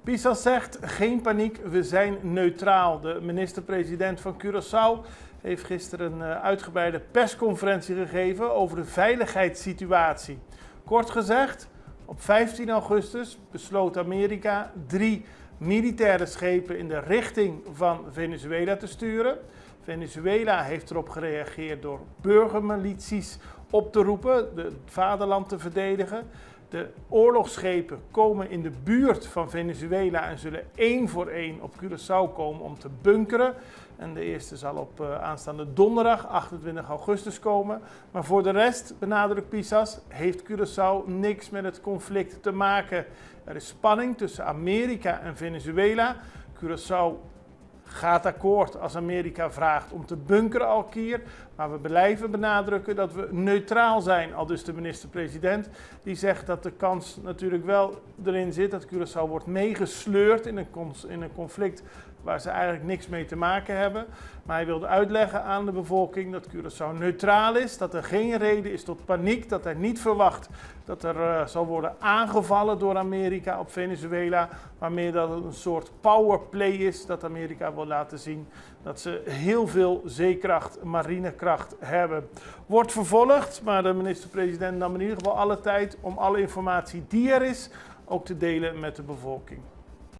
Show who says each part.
Speaker 1: Pisas zegt geen paniek, we zijn neutraal. De minister-president van Curaçao heeft gisteren een uitgebreide persconferentie gegeven over de veiligheidssituatie. Kort gezegd, op 15 augustus besloot Amerika 3 militaire schepen in de richting van Venezuela te sturen. Venezuela heeft erop gereageerd door burgermilities op te roepen, het vaderland te verdedigen. De oorlogsschepen komen in de buurt van Venezuela en zullen 1 voor 1 op Curaçao komen om te bunkeren. En de eerste zal op aanstaande donderdag, 28 augustus, komen. Maar voor de rest, benadrukt Pisas, heeft Curaçao niks met het conflict te maken. Er is spanning tussen Amerika en Venezuela. Curaçao gaat akkoord als Amerika vraagt om te bunkeren alkeer. Maar we blijven benadrukken dat we neutraal zijn, aldus de minister-president. Die zegt dat de kans natuurlijk wel erin zit dat Curaçao wordt meegesleurd in een conflict waar ze eigenlijk niks mee te maken hebben. Maar hij wilde uitleggen aan de bevolking dat Curaçao neutraal is, dat er geen reden is tot paniek, dat hij niet verwacht dat er zal worden aangevallen door Amerika op Venezuela, maar meer dat het een soort powerplay is, dat Amerika wil laten zien dat ze heel veel zeekracht, marinekracht hebben. Wordt vervolgd, maar de minister-president nam in ieder geval alle tijd om alle informatie die er is ook te delen met de bevolking.